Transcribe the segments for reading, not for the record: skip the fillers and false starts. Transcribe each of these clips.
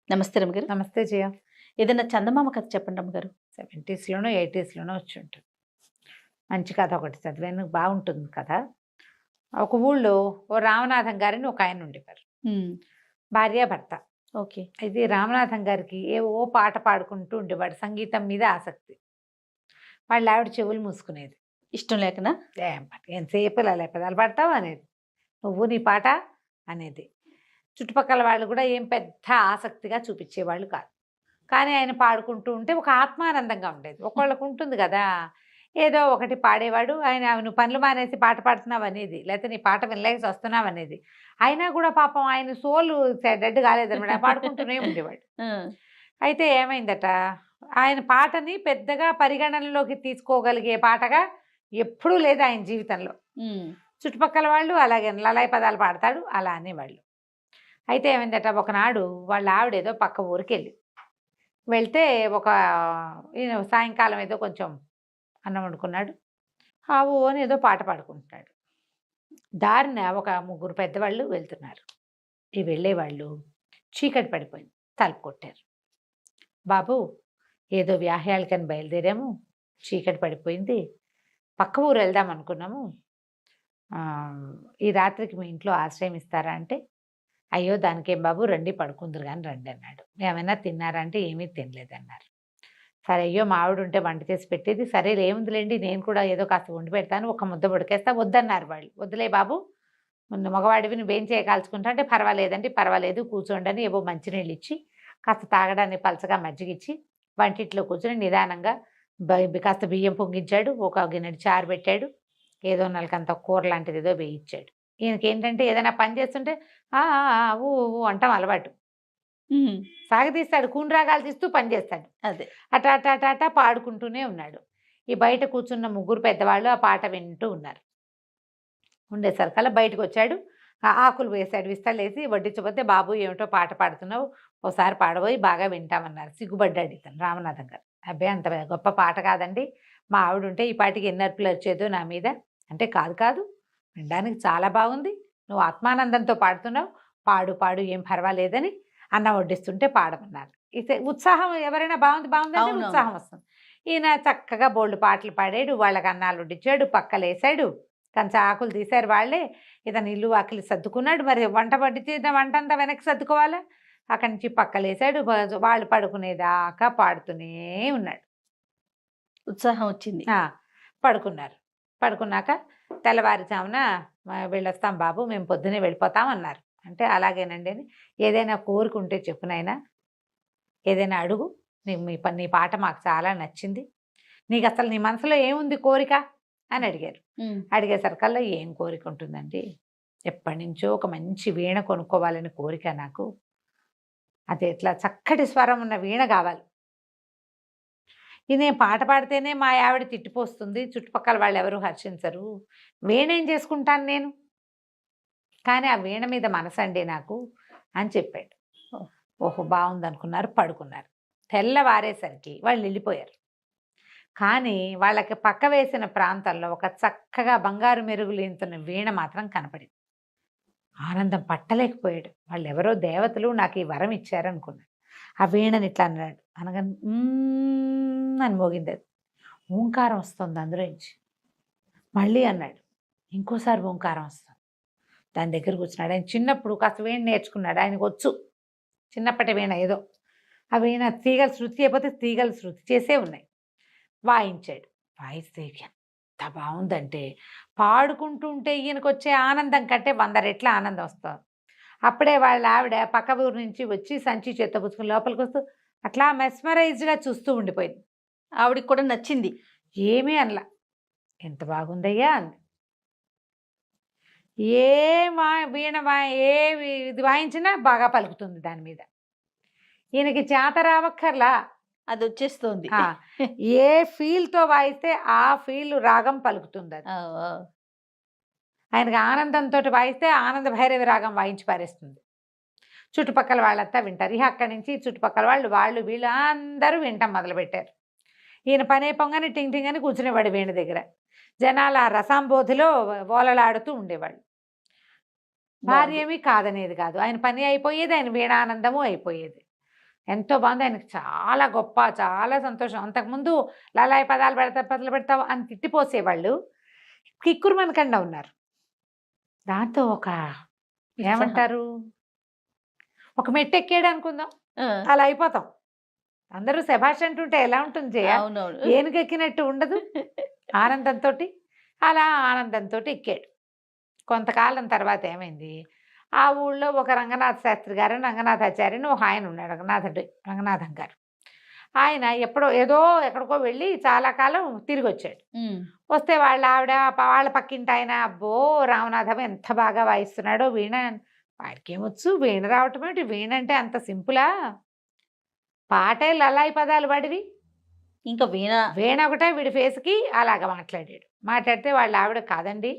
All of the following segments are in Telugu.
నమస్తే రమ్మగారు. నమస్తే జయ. ఏదైనా చందమామ కథ చెప్పండి రమ్మగారు. 70స్‌లోనో, 80స్‌లోనో వచ్చుంటుంది. మంచి కథ ఒకటి చదివాను. బాగుంటుంది కథ. ఒక ఊళ్ళో ఓ రామనాథం గారని ఒక ఆయన ఉండేవారు. భార్యాభర్త. ఓకే. అయితే రామనాథం గారికి ఏవో పాట పాడుకుంటూ ఉండేవాడు. సంగీతం మీద ఆసక్తి. వాళ్ళ ఆవిడ చెవులు మూసుకునేది. ఇష్టం లేకనా? ఎంతసేపు ఇలా పెదాలు పాడతావు అనేది. నువ్వు నీ పాట అనేది. చుట్టుపక్కల వాళ్ళు కూడా ఏం పెద్ద ఆసక్తిగా చూపించేవాళ్ళు కాదు. కానీ ఆయన పాడుకుంటూ ఉంటే ఒక ఆత్మానందంగా ఉండేది. ఒకళ్ళకు ఉంటుంది కదా, ఏదో ఒకటి పాడేవాడు. ఆయన నువ్వు పనులు మానేసి పాట పాడుతున్నావు అనేది, లేకపోతే నీ పాట వినలేక వస్తున్నావు అనేది. అయినా కూడా పాపం ఆయన సోలు డెడ్ కాలేదనమాట, పాడుకుంటూనే ఉండేవాడు. అయితే ఏమైందట, ఆయన పాటని పెద్దగా పరిగణనలోకి తీసుకోగలిగే పాటగా ఎప్పుడూ లేదు ఆయన జీవితంలో. చుట్టుపక్కల వాళ్ళు అలాగే లలాయి పదాలు పాడతాడు అలా అనేవాళ్ళు. అయితే ఏమైందట, ఒకనాడు వాళ్ళ ఆవిడేదో పక్క ఊరికి వెళ్తే సాయంకాలం ఏదో కొంచెం అన్నం వండుకున్నాడు. ఆవు అని ఏదో పాట పాడుకుంటున్నాడు. దారిన ఒక ముగ్గురు పెద్దవాళ్ళు వెళ్తున్నారు. ఈ వెళ్ళేవాళ్ళు చీకటి పడిపోయింది, తలుపు కొట్టారు. బాబు, ఏదో వ్యాహ్యాలకని బయలుదేరాము, చీకటి పడిపోయింది, పక్క ఊరు వెళ్దాం అనుకున్నాము, ఈ రాత్రికి మీ ఇంట్లో ఆశ్రయం ఇస్తారా అంటే, అయ్యో దానికేం బాబు, రండి పడుకుందరు కానీ రండి అన్నాడు. ఏమైనా తిన్నారా అంటే ఏమీ తినలేదన్నారు. సరే, అయ్యో మా ఆవిడ ఉంటే వంట చేసి పెట్టేది, సరే ఏముందిలేండి నేను కూడా ఏదో కాస్త వండి పెడతాను, ఒక ముద్ద ఉడికేస్తా, వద్దన్నారు వాళ్ళు. వద్దులే బాబు, ముందు మగవాడివి నువ్వేం చేయకాల్చుకుంటా అంటే, పర్వాలేదండి పర్వాలేదు కూర్చోండి అని ఏవో మంచినీళ్ళు ఇచ్చి, కాస్త తాగడానికి పలచగా మజ్జిగిచ్చి వంటింట్లో కూర్చొని నిదానంగా కాస్త బియ్యం పొంగించాడు, ఒక గిన్నెడు చారు పెట్టాడు, ఏదో నలకంత కూర లాంటిది ఏదో వేయించాడు. ఈయనకి ఏంటంటే ఏదైనా పని చేస్తుంటే ఊ ఊ అంటాం అలవాటు. సాగదీస్తాడు, కూనరాగాలు తీస్తూ పని చేస్తాడు. అదే అటా అటా అటా అటా పాడుకుంటూనే ఉన్నాడు. ఈ బయట కూర్చున్న ముగ్గురు పెద్దవాళ్ళు ఆ పాట వింటూ ఉన్నారు. ఉండేసరికల్లా బయటకు వచ్చాడు, ఆకులు వేశాడు, విస్తలేసి వడ్డించబోతే, బాబు ఏమిటో పాట పాడుతున్నావు, ఓసారి పాడబోయి బాగా వింటామన్నారు. సిగ్గుపడ్డాడు ఇతను రామనాథం గారు. అబ్బాయి అంత గొప్ప పాట కాదండి, మా ఆవిడ ఉంటే ఈ పాటికి ఎన్ని అర్పులు వచ్చేదో నా మీద అంటే, కాదు కాదు వినడానికి చాలా బాగుంది, నువ్వు ఆత్మానందంతో పాడుతున్నావు, పాడు పాడు ఏం పర్వాలేదని అన్నం వడ్డిస్తుంటే పాడమన్నారు. ఉత్సాహం, ఎవరైనా బాగుంది బాగుందంటే ఉత్సాహం వస్తుంది. ఈయన చక్కగా బోల్డ్ పాటలు పాడాడు, వాళ్ళకి అన్నాలు వడ్డించాడు, పక్కలేసాడు, కంచ ఆకులు తీశారు వాళ్ళే. ఇతను ఇల్లు ఆకులు సర్దుకున్నాడు. మరి వంట వడ్డించిన వంట అంతా వెనక్కి సర్దుకోవాలా, అక్కడి నుంచి పక్కలేసాడు. వాళ్ళు పడుకునేదాకా పాడుతూనే ఉన్నాడు. ఉత్సాహం వచ్చింది. పడుకున్నారు. పడుకున్నాక తెల్లవారుజామున వెళ్ళొస్తాం బాబు, మేము పొద్దునే వెళ్ళిపోతాం అన్నారు. అంటే అలాగేనండి అని, ఏదైనా కోరుకుంటే చెప్పునైనా, ఏదైనా అడుగు, నీ పాట మాకు చాలా నచ్చింది, నీకు అసలు నీ మనసులో ఏముంది కోరిక అని అడిగారు. అడిగేసరికల్లా ఏం కోరిక ఉంటుందండి, ఎప్పటి నుంచో ఒక మంచి వీణ కొనుక్కోవాలని కోరిక నాకు, అది ఎట్లా చక్కటి స్వరం ఉన్న వీణ కావాలి, ఇది పాట పాడితేనే మా ఆవిడ తిట్టిపోస్తుంది, చుట్టుపక్కల వాళ్ళు ఎవరు హర్షించరు, వీణ ఏం చేసుకుంటాను నేను, కానీ ఆ వీణ మీద మనసండి నాకు అని చెప్పాడు. ఓహో బాగుంది అనుకున్నారు, పడుకున్నారు. తెల్లవారేసరికి వాళ్ళు వెళ్ళిపోయారు. కానీ వాళ్ళకి పక్క వేసిన ప్రాంతంలో ఒక చక్కగా బంగారు మెరుగులేంతున్న వీణ మాత్రం కనపడింది. ఆనందం పట్టలేకపోయాడు. వాళ్ళు ఎవరో దేవతలు నాకు ఈ వరం ఇచ్చారనుకున్నాడు. ఆ వీణని ఇట్లా అన్నాడు, అనగా అని మోగింది. అది ఓంకారం వస్తుంది అందులోంచి. మళ్ళీ అన్నాడు, ఇంకోసారి ఓంకారం వస్తుంది. దాని దగ్గర కూర్చున్నాడు. ఆయన చిన్నప్పుడు కాస్త వీణ నేర్చుకున్నాడు, ఆయనకు వచ్చు చిన్నప్పటి వీణ ఏదో. ఆ వీణ తీగలు శృతి అయిపోతే తీగలు శృతి చేసే ఉన్నాయి. వాయించాడు. వాయిస్తే ఎంత బాగుందంటే, పాడుకుంటుంటే ఈయనకు వచ్చే ఆనందం కంటే 100 రెట్ల ఆనందం వస్తుంది. అప్పుడే వాళ్ళ ఆవిడ పక్క ఊరు నుంచి వచ్చి సంచి చేత్తో పుచ్చుకుని లోపలికి వస్తూ అట్లా మెస్మరైజ్డ్గా చూస్తూ ఉండిపోయింది. ఆవిడికి కూడా నచ్చింది. ఏమీ అనలా, ఎంత బాగుందయ్యా అంది. ఏ వీణ ఇది వాయించినా బాగా పలుకుతుంది దాని మీద. ఈయనకి చేత రావక్కర్లా, అది వచ్చేస్తుంది. ఏ ఫీల్తో వాయిస్తే ఆ ఫీల్ రాగం పలుకుతుంది. అది ఆయనకి ఆనందంతో వాయిస్తే ఆనంద భైరవి రాగం వాయించి పారేస్తుంది. చుట్టుపక్కల వాళ్ళంతా వింటారు. ఇక అక్కడి నుంచి చుట్టుపక్కల వాళ్ళు వీళ్ళు అందరూ వింటాం మొదలుపెట్టారు. ఈయన పనే పొంగని టింగ్ టింగ్ అని కూర్చునేవాడు వీణ దగ్గర. జనాలు ఆ రసాంబోధిలో ఓలలాడుతూ ఉండేవాళ్ళు. భార్య ఏమీ కాదనేది కాదు, ఆయన పని అయిపోయేది, ఆయన వీణానందము అయిపోయేది. ఎంతో బాగుంది. ఆయనకి చాలా గొప్ప, చాలా సంతోషం. అంతకుముందు లలాయి పదాలు పెడతావు అని తిట్టిపోసేవాళ్ళు. కిక్కురు మనకండా ఉన్నారు. దాంతో ఒక ఏమంటారు, ఒక మెట్టు ఎక్కాడు అనుకుందాం, ఆ, అలా అయిపోతాం. అందరూ శభాష్ అంటుంటే ఎలా ఉంటుంది జయ? అవునవును. ఏనుగెక్కినట్టు ఉండదు. ఆనందంతో అలా ఆనందంతో ఎక్కాడు. కొంతకాలం తర్వాత ఏమైంది, ఆ ఊళ్ళో ఒక రంగనాథ శాస్త్రి గారు, రంగనాథాచార్య అని ఒక ఆయన ఉన్నాడు. రంగనాథం గారు. ఆయన ఏదో ఎక్కడికో వెళ్ళి చాలా కాలం తిరిగి వచ్చాడు. ఉమ్, వస్తే వాళ్ళ ఆవిడ వాళ్ళ పక్కింటి ఆయన, అబ్బో రామనాథం ఎంత బాగా వాయిస్తున్నాడో వీణ, వాడికేమొచ్చు వీణ రావటం ఏమిటి, వీణ అంటే అంత సింపులా, పాటే లలాయి పదాలు వాడివి, ఇంకా వీణ ఒకటే వీడి ఫేస్కి అలాగ మాట్లాడాడు. మాట్లాడితే వాళ్ళ ఆవిడ, కాదండి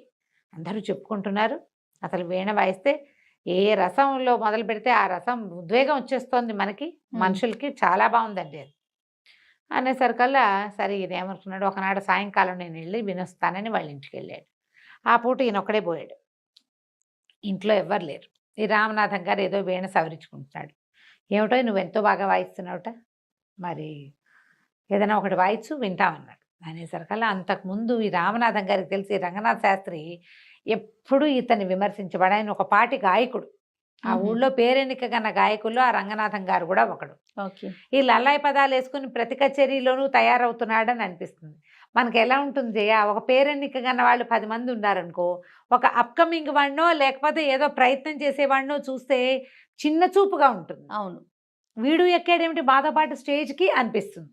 అందరూ చెప్పుకుంటున్నారు, అసలు వీణ వాయిస్తే ఏ రసంలో మొదలు పెడితే ఆ రసం ఉద్వేగం వచ్చేస్తోంది మనకి, మనుషులకి, చాలా బాగుందండి అది అనేసరికల్లా సరే ఈయన ఏమనుకున్నాడు, ఒకనాడు సాయంకాలం నేను వెళ్ళి వినొస్తానని వాళ్ళ ఇంటికి వెళ్ళాడు. ఆ పూట ఈయన ఒక్కడే పోయాడు. ఇంట్లో ఎవ్వరు లేరు. ఈ రామనాథం గారు ఏదో వీణ సవరించుకుంటున్నాడు. ఏమిటో నువ్వెంతో బాగా వాయిస్తున్నావుట, మరి ఏదైనా ఒకటి వాయిచ్చు వింటామన్నాడు. అనేసరికల్లా అంతకుముందు ఈ రామనాథం గారికి తెలిసి రంగనాథ శాస్త్రి ఎప్పుడూ ఇతన్ని విమర్శించబడి, ఆయన ఒక పాటి గాయకుడు. ఆ ఊళ్ళో పేరెన్నిక కన్న గాయకుల్లో ఆ రంగనాథం గారు కూడా ఒకడు. ఓకే. ఈ లల్లాయి పదాలు వేసుకుని ప్రతి కచేరీలోనూ తయారవుతున్నాడని అనిపిస్తుంది. మనకి ఎలా ఉంటుంది జయ, ఒక పేరెన్నిక కన్న వాళ్ళు 10 మంది ఉన్నారనుకో, ఒక అప్కమింగ్ వాడినో లేకపోతే ఏదో ప్రయత్నం చేసేవాడినో చూస్తే చిన్న చూపుగా ఉంటుంది. అవును, వీడు ఎక్కాడేమిటి మాతో పాటు స్టేజ్కి అనిపిస్తుంది.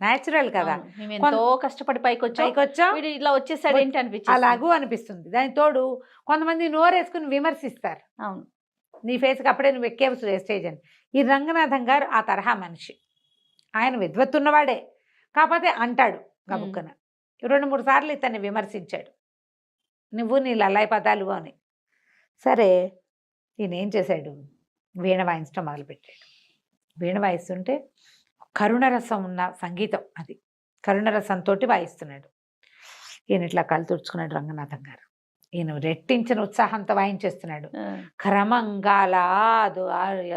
న్యాచురల్ కదా, అవును. మేము ఎంతో కష్టపడి పైకొచ్చాం, పైకొచ్చాం, వీడు ఇట్లా వచ్చేసాడు ఏంటి అనిపించింది. అలాగూ అనిపిస్తుంది. దాని తోడు కొంతమంది నోరేసుకుని విమర్శిస్తారు, అవును. నీ ఫేస్కి అప్పుడే నువ్వు ఎక్కేవు స్టేజ్ అని. ఈ రంగనాథం గారు ఆ తరహా మనిషి. ఆయన విద్వత్తున్నవాడే, కాకపోతే అంటాడు గబుక్కన. 2-3 సార్లు ఇతన్ని విమర్శించాడు, నువ్వు నీ లల్లాయి పదాలు అని. సరే ఈయన ఏం చేశాడు, వీణ వాయించడం మొదలుపెట్టాడు. వీణ వాయిస్తుంటే కరుణరసం ఉన్న సంగీతం అది, కరుణరసంతో వాయిస్తున్నాడు. ఈయన ఇట్లా కళ్ళు తుడుచుకున్నాడు రంగనాథం గారు. ఈయన రెట్టించిన ఉత్సాహంతో వాయించేస్తున్నాడు. క్రమంగా లాదు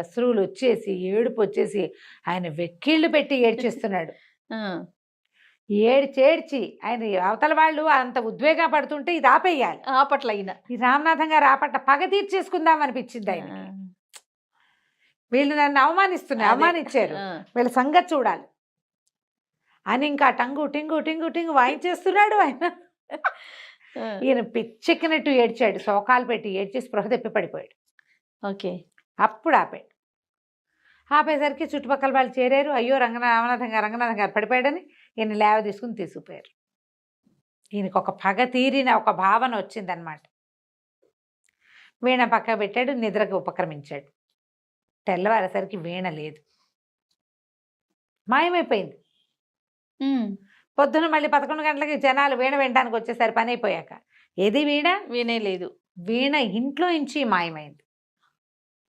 అశ్రువులు వచ్చేసి, ఏడుపు వచ్చేసి ఆయన వెక్కిళ్ళు పెట్టి ఏడ్చేస్తున్నాడు. ఏడ్చి ఆయన అవతల వాళ్ళు అంత ఉద్వేగ పడుతుంటే ఇది ఆపేయాలి. ఆపట్ల అయినా ఈ రామనాథం గారు ఆపట్ల పగ తీర్చేసుకుందాం అనిపించింది ఆయనకి. వీళ్ళు నన్ను అవమానించారు, వీళ్ళ సంగతి చూడాలి అని ఇంకా టంగు టింగు టింగు టింగు వాయించేస్తున్నాడు ఆయన. ఈయన పిచ్చెక్కినట్టు ఏడ్చాడు, శోకాలు పెట్టి ఏడ్చి స్పృహ తెప్పి పడిపోయాడు. ఓకే. అప్పుడు ఆపేసరికి చుట్టుపక్కల వాళ్ళు చేరారు. అయ్యో రంగనాథం గారు పడిపోయాడని ఈయన లేవ తీసుకుపోయారు. ఈయనకు ఒక పగ తీరిన ఒక భావన వచ్చిందనమాట. వీణ పక్క పెట్టాడు, నిద్రకు ఉపక్రమించాడు. తెల్లవారేసరికి వీణ లేదు, మాయమైపోయింది. పొద్దున మళ్ళీ 11 గంటలకి జనాలు వీణ వినడానికి వచ్చేసరి పని అయిపోయాక ఏది వీణ, వీణే లేదు. వీణ ఇంట్లో నుంచి మాయమైంది.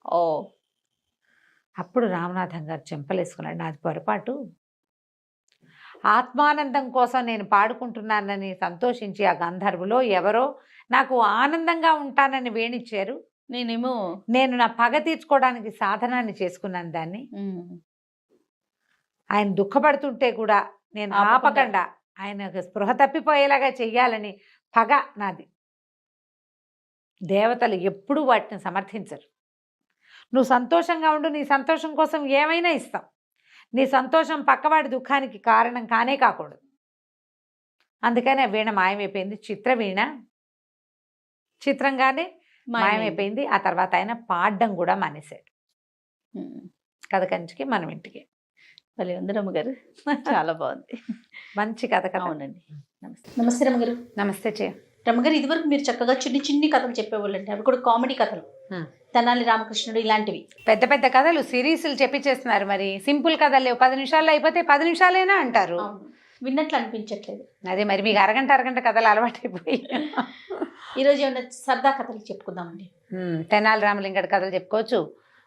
ఓ, అప్పుడు రామనాథం గారు చెంపలేసుకున్నాడు, నాది పొరపాటు, ఆత్మానందం కోసం నేను పాడుకుంటున్నానని సంతోషించి ఆ గంధర్వులో ఎవరో నాకు ఆనందంగా ఉంటానని వేణిచ్చారు, నేను నా పగ తీర్చుకోవడానికి సాధనాన్ని చేసుకున్నాను దాన్ని. ఆయన దుఃఖపడుతుంటే కూడా నేను ఆపకుండా ఆయన స్పృహ తప్పిపోయేలాగా చెయ్యాలని పగ నాది. దేవతలు ఎప్పుడూ వాటిని సమర్థించరు. నువ్వు సంతోషంగా ఉండు, నీ సంతోషం కోసం ఏమైనా ఇస్తాం, నీ సంతోషం పక్కవాడి దుఃఖానికి కారణం కానే కాకూడదు. అందుకని ఆ వీణ మాయమైపోయింది. చిత్రవీణ చిత్రంగానే మాయమైపోయింది. ఆ తర్వాత ఆయన పాడడం కూడా మానేశాడు. కథ కంచికి మనం ఇంటికి. భలే ఉంది రమ్మగారు, చాలా బాగుంది, మంచి కథ కదా. అవునండి. నమస్తే రమ్మగారు. నమస్తే చే రమ్మగారు. ఇదివరకు మీరు చక్కగా చిన్ని కథలు చెప్పేవాళ్ళండి, అవి కూడా కామెడీ కథలు, తెనాలి రామకృష్ణుడు ఇలాంటివి పెద్ద పెద్ద కథలు సిరీస్లు చెప్పిచేస్తున్నారు. మరి సింపుల్ కథలు లేవు, 10 నిమిషాల్లో అయిపోతే 10 నిమిషాలైనా అంటారు. విన్నట్లు అనిపించట్లేదు. అదే మరి మీకు అరగంట కథలు అలవాటైపోయి. ఈరోజు ఏమన్నా సరదా కథలు చెప్పుకుందామండి. తెనాలి రామలింగడి కథలు చెప్పుకోవచ్చు,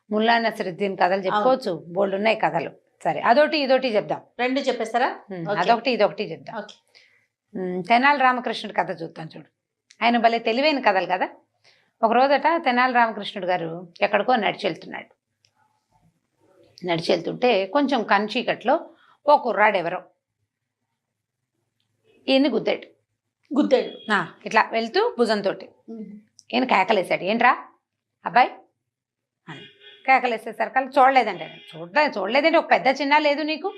ముల్లా నసరుద్దీన్ కథలు చెప్పుకోవచ్చు, బోల్డ్ ఉన్నాయి కథలు. సరే అదొకటి ఇదొకటి చెప్దాం. 2 చెప్పేస్తారా? అదొకటి ఇదొకటి చెప్దాం. తెనాలి రామకృష్ణుడి కథ చూద్దాం. చూడు, ఆయన భలే తెలివైన కథలు కదా. ఒక రోజట తెనాలి రామకృష్ణుడు గారు ఎక్కడికో నడిచి వెళ్తున్నాడు. నడిచి వెళ్తుంటే కొంచెం కన్చీకట్లో ఓ కుర్రాడు ఎవరో ఈయన్ని గుద్దాడు. గుద్దాడు. ఇట్లా వెళ్తూ భుజంతో ఈయన కేకలేసాడు, ఏంట్రా అబ్బాయి అని. కేకలేసేసరికి చూడలేదండి. చూడలేదంటే ఒక పెద్ద చిన్న లేదు నీకు,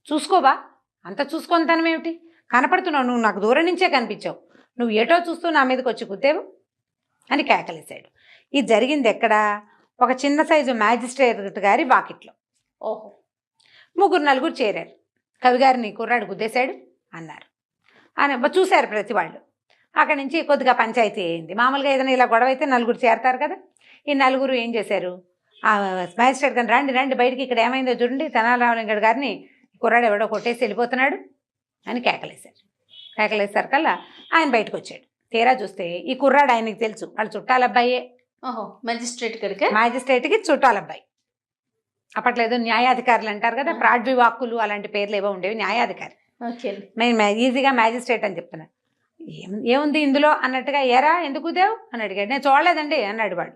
చూసుకోబా, అంత చూసుకొనితనం ఏమిటి, కనపడుతున్నావు, నువ్వు నాకు దూరం నుంచే కనిపించావు, నువ్వు ఏటో చూస్తూ నా మీదకి వచ్చి గుద్దేవు అని కేకలేసాడు. ఇది జరిగింది ఎక్కడ? ఒక చిన్న సైజు మ్యాజిస్ట్రేట్ గారి వాకిట్లో. ఓహో. 3-4 చేరారు. కవిగారిని కుర్రాడు గుద్దేశాడు అన్నారు అని చూశారు ప్రతి వాళ్ళు. అక్కడి నుంచి కొద్దిగా పంచాయతీ అయింది. మామూలుగా ఏదైనా ఇలా గొడవ అయితే 4 చేరతారు కదా. ఈ 4 ఏం చేశారు, ఆ మ్యాజిస్ట్రేట్ గారిని రండి రండి బయటికి, ఇక్కడ ఏమైందో చూడండి, తెనాలి రామలింగడు గారిని కుర్రాడు ఎవడో కొట్టేసి వెళ్ళిపోతున్నాడు అని కేకలేశారు. కేకలేసరికల్లా ఆయన బయటకు వచ్చాడు. తీరా చూస్తే ఈ కుర్రాడు ఆయనకి తెలుసు, వాళ్ళు చుట్టాలబ్బాయే. ఓహో, మ్యాజిస్ట్రేట్ గారికి, మ్యాజిస్ట్రేట్కి చుట్టాలబ్బాయి. అప్పట్లో ఏదో న్యాయాధికారులు అంటారు కదా, ప్రాడ్వి వాక్కులు అలాంటి పేర్లు ఏవో ఉండేవి, న్యాయాధికారి. నేను ఈజీగా మ్యాజిస్ట్రేట్ అని చెప్తున్నా. ఏముంది ఇందులో అన్నట్టుగా, ఎరా ఎందుకు దేవు అని అడిగాడు. నేను చూడలేదండి అన్నాడు వాడు.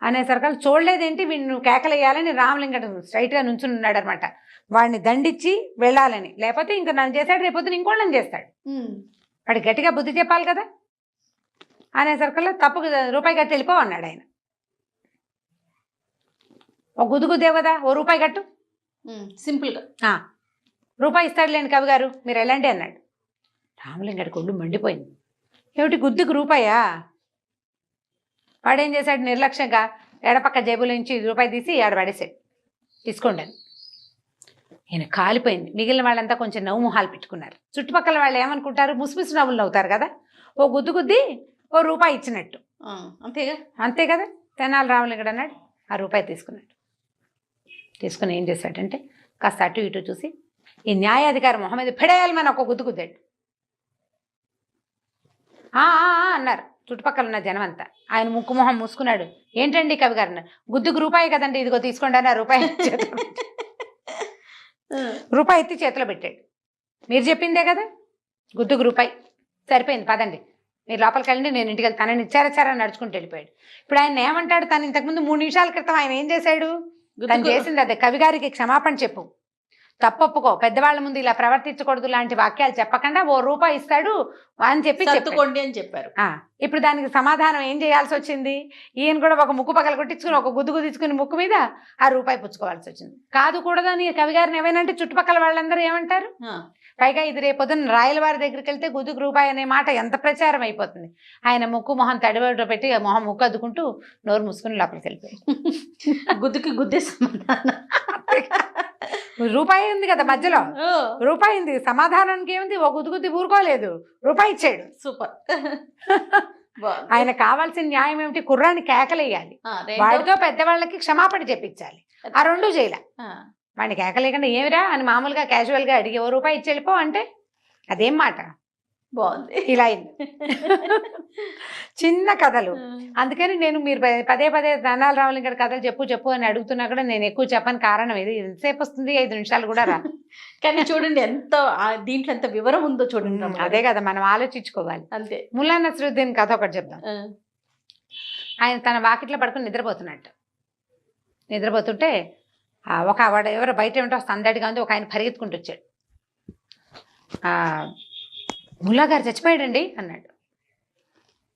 అనేసరికి చూడలేదేంటి, వీడిని కేకలేయాలని రామలింగడు స్ట్రైట్గా నుంచుని ఉన్నాడు అనమాట. వాడిని దండించి వెళ్ళాలని, లేకపోతే ఇంకా నన్ను చేశాడు, రేపొద్దున ఇంకోళ్ళని చేస్తాడు. వాడు గట్టిగా బుద్ధి చెప్పాలి కదా. అనేసరికల్లా తప్పుకు రూపాయి కట్టి వెళ్ళిపో అన్నాడు ఆయన. ఒక గుద్దుగుద్దేవు కదా, ఓ రూపాయి కట్టు, సింపుల్గా రూపాయి ఇస్తాడులేండి కవి గారు, మీరు వెళ్ళండి అన్నాడు. రామలింగడికి ఒళ్ళు మండిపోయింది. ఏమిటి గుద్దుకు రూపాయా? వాడేం చేశాడు, నిర్లక్ష్యంగా ఎడపక్క జేబులో నుంచి రూపాయి తీసి ఆడబడేశాడు, తీసుకోండి అని. ఈయన కాలిపోయింది. మిగిలిన వాళ్ళంతా కొంచెం నవ్వు మొహాలు పెట్టుకున్నారు. చుట్టుపక్కల వాళ్ళు ఏమనుకుంటారు, ముసిముసి నవ్వులు నవ్వుతారు కదా. ఓ గుద్ది ఓ రూపాయి ఇచ్చినట్టు. అంతేగా, అంతే కదా. తెనాలి రామలింగడు అన్నాడు. ఆ రూపాయి తీసుకున్నాడు. తీసుకుని ఏం చేశాడంటే కాస్త అటు ఇటు చూసి ఈ న్యాయాధికారి మొహం మీద పెడేయాలని ఒక గుద్దాడు. అన్నారు చుట్టుపక్కల ఉన్న జనం అంతా. ఆయన ముక్కు మొహం మూసుకున్నాడు. ఏంటండి కవి గారు అన్నారు. గుద్దుకు రూపాయి కదండి, ఇదిగో తీసుకోండి అని ఆ రూపాయి రూపాయి ఎత్తి చేతిలో పెట్టాడు. మీరు చెప్పిందే కదా, గుద్దుకు రూపాయి, సరిపోయింది పదండి, మీరు లోపలికి వెళ్ళండి, నేను ఇంటికి వెళ్తాను. తనని ఇచ్చారని నడుచుకుంటూ వెళ్ళిపోయాడు. ఇప్పుడు ఆయన ఏమంటాడు, తను ఇంతకుముందు 3 నిమిషాల క్రితం ఆయన ఏం చేశాడు, తను చేసింది అదే, కవిగారికి క్షమాపణ చెప్పు, తప్పొప్పుకో, పెద్దవాళ్ళ ముందు ఇలా ప్రవర్తించకూడదు లాంటి వాక్యాలు చెప్పకుండా ఓ రూపాయి ఇస్తాడు అని చెప్పి చెప్పుకోండి అని చెప్పారు. ఇప్పుడు దానికి సమాధానం ఏం చేయాల్సి వచ్చింది, ఈయన కూడా ఒక ముక్కు పగల కొట్టించుకుని ఒక గుద్దు గుద్దించుకుని ముక్కు మీద ఆ రూపాయి పుచ్చుకోవాల్సి వచ్చింది. కాదు కూడదని కవిగారిని ఏమైనా చుట్టుపక్కల వాళ్ళందరూ ఏమంటారు. పైగా ఇది రేపొద్దున రాయలవారి దగ్గరికి వెళ్తే గుద్దుకు రూపాయి అనే మాట ఎంత ప్రచారం అయిపోతుంది. ఆయన ముక్కు మొహం తడిబడిలో పెట్టి మొహం ముక్కు అద్దుకుంటూ నోరు మూసుకుని లోపలికి వెళ్ళిపోయాడు. గుద్దుకి గుద్దే సమాధానం. రూపాయి ఉంది కదా మధ్యలో, రూపాయి ఉంది, సమాధానానికి ఏముంది, ఒక గుద్దుగుద్ది ఊరుకోలేదు, రూపాయి ఇచ్చాడు. సూపర్. ఆయన కావాల్సిన న్యాయం ఏమిటి, కుర్రాన్ని కేకలేయాలి, వాడితో పెద్దవాళ్ళకి క్షమాపణ చెప్పించాలి. ఆ 2 చేయలే. వాడిని కేకలేకుండా ఏమిరా అని మామూలుగా క్యాజువల్గా అడిగి ఓ రూపాయి ఇచ్చి వెళ్ళిపో అంటే అదేం మాట. బాగుంది. ఇలా అయింది. చిన్న కథలు. అందుకని నేను మీరు పదే తెనాలి రామలింగడి కథలు చెప్పు అని అడుగుతున్నా కూడా నేను ఎక్కువ చెప్పని కారణం ఇది. ఎంతసేపు వస్తుంది, 5 నిమిషాలు కూడా రా. కానీ చూడండి ఎంత దీంట్లో ఎంత వివరం ఉందో చూడండి. అదే కదా మనం ఆలోచించుకోవాలి. అంతే. ముల్లా నసరుద్దీన్ కథ ఒకటి చెప్తాం. ఆయన తన వాకిట్లో పడుకుని నిద్రపోతున్నట్టు. నిద్రపోతుంటే ఒక వాడు ఎవరో బయట ఏమిటో సందడిగా ఉంది, ఒక ఆయన పరిగెత్తుకుంటూ వచ్చాడు. ముల్లా గారు చచ్చిపోయాడండి అన్నాడు.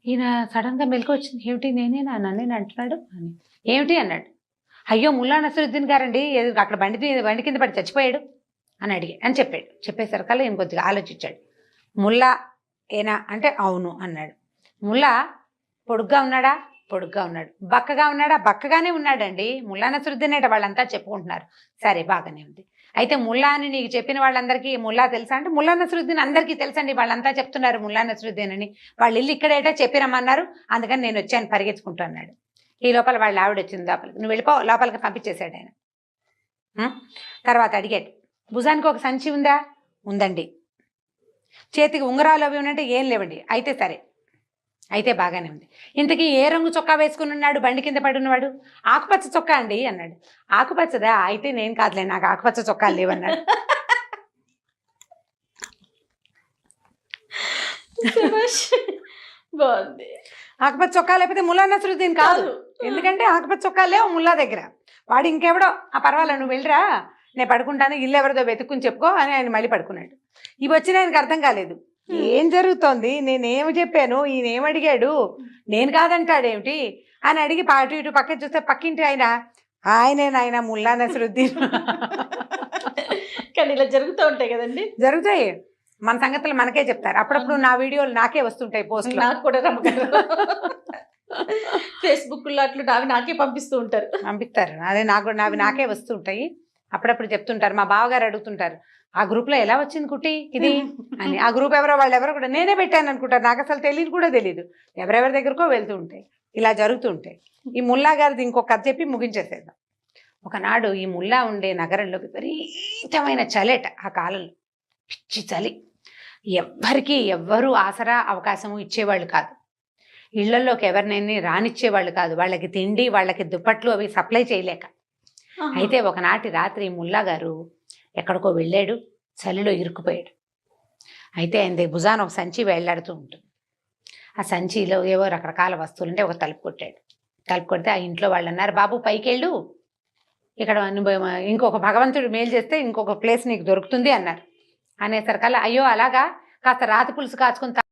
ఈయన సడన్గా మెలకు వచ్చింది. ఏమిటి, నేనేనా నన్నేనా అంటున్నాడు అని. ఏమిటి అన్నాడు. అయ్యో ముల్లా నసరుద్దీన్ గారండి, అక్కడ బండి కింద పడి చచ్చిపోయాడు అని చెప్పాడు. చెప్పేసరికల్లా ఈయన కొద్దిగా ఆలోచించాడు. ముల్లా ఏనా అంటే అవును అన్నాడు. ముల్లా పొడుగ్గా ఉన్నాడా? పొడుగ్గా ఉన్నాడు. బక్కగా ఉన్నాడా? బక్కగానే ఉన్నాడండి. ముల్లా నసరుద్దీన్ అంటే వాళ్ళంతా చెప్పుకుంటున్నారు. సరే బాగానే ఉంది. అయితే ముల్లా అని నీకు చెప్పిన వాళ్ళందరికీ ముల్లా తెలుసా అంటే ముల్లా నసరుద్దీన్ అందరికీ తెలుసండి, వాళ్ళంతా చెప్తున్నారు ముల్లా నసరుద్దీన్ అని. వాళ్ళు ఇల్లు ఇక్కడేటో చెప్పిరమ్మన్నారు, అందుకని నేను వచ్చాను పరిగెత్తుకుంటూ అన్నాడు. ఈ లోపల వాళ్ళ ఆవిడ వచ్చింది లోపలికి. నువ్వు వెళ్ళిపో, లోపలికి పంపించేశాడు ఆయన. తర్వాత అడిగాడు, భుజానికి ఒక సంచి ఉందా? ఉందండి. చేతికి ఉంగరాలు అవి ఉన్నట్టు ఏం లేవండి. అయితే సరే, అయితే బాగానే ఉంది. ఇంతకీ ఏ రంగు చొక్కా వేసుకుని ఉన్నాడు బండి కింద పడి ఉన్నవాడు? ఆకుపచ్చ చొక్కా అండి అన్నాడు. ఆకుపచ్చదా? అయితే నేను కాదులే, నాకు ఆకుపచ్చ చొక్కాలు లేవన్నాడు. బాగుంది. ఆకుపచ్చ చొక్కా లేకపోతే ముల్లా నసరుద్దీన్ కాదు. ఎందుకంటే ఆకుపచ్చ చొక్కా లేవు ముల్లా దగ్గర. వాడు ఇంకెవడో పర్వాలేదు నువ్వు వెళ్ళిరా నేను పడుకుంటాను, ఇల్లు ఎవరిదో వెతుక్కుని చెప్పుకో అని ఆయన మళ్ళీ పడుకున్నాడు. ఇవి వచ్చిన ఆయనకు అర్థం కాలేదు, ఏం జరుగుతోంది, నేనేమి చెప్పాను, ఈయన ఏం అడిగాడు, నేను కాదంటాడేమిటి అని అడిగి అటు ఇటు పక్కన చూస్తే పక్కింటి ఆయనే ముల్లా నసరుద్దీన్. కానీ ఇలా జరుగుతూ ఉంటాయి కదండి. జరుగుతాయి, మన సంగతులు మనకే చెప్తారు. అప్పుడప్పుడు నా వీడియోలు నాకే వస్తుంటాయి పోస్టులు. నాకు కూడా రమ్మగారు ఫేస్బుక్ లో అట్లు నాకే పంపిస్తారు. అదే నావి నాకే వస్తుంటాయి. అప్పుడప్పుడు చెప్తుంటారు, మా బావగారు అడుగుతుంటారు, ఆ గ్రూప్ లో ఎలా వచ్చింది కుట్టి ఇది అని. ఆ గ్రూప్ వాళ్ళు ఎవరో కూడా నేనే పెట్టాను అనుకుంటారు, నాకు అసలు తెలియదు కూడా తెలియదు. ఎవరెవరి దగ్గరకో వెళ్తూ ఉంటాయి, ఇలా జరుగుతూ ఉంటాయి. ఈ ముల్లా గారిది ఇంకొక కథ చెప్పి ముగించేసేద్దాం. ఒకనాడు ఈ ముల్లా ఉండే నగరంలో విపరీతమైన చలేట, ఆ కాలంలో పిచ్చి చలి. ఎవ్వరూ ఆసరా అవకాశము ఇచ్చేవాళ్ళు కాదు, ఇళ్లలోకి ఎవరినైనా రానిచ్చేవాళ్ళు కాదు, వాళ్ళకి తిండి వాళ్ళకి దుప్పట్లు అవి సప్లై చేయలేక. అయితే ఒకనాటి రాత్రి ముల్లా గారు ఎక్కడికో వెళ్ళాడు, చలిలో ఇరుక్కుపోయాడు. అయితే ఆయన భుజాన ఒక సంచి వేళ్లాడుతూ ఉంటుంది. ఆ సంచిలో ఏవో రకరకాల వస్తువులు ఉంటే ఒక తలుపు కొట్టాడు. తలుపు కొడితే ఆ ఇంట్లో వాళ్ళు అన్నారు, బాబు పైకెళ్ళు, ఇక్కడ ఇంకొక భగవంతుడు మేలు చేస్తే ఇంకొక ప్లేస్ నీకు దొరుకుతుంది అన్నారు. అనేసరికల్లా అయ్యో అలాగా, కాస్త రాతి పులుసు కాచుకుని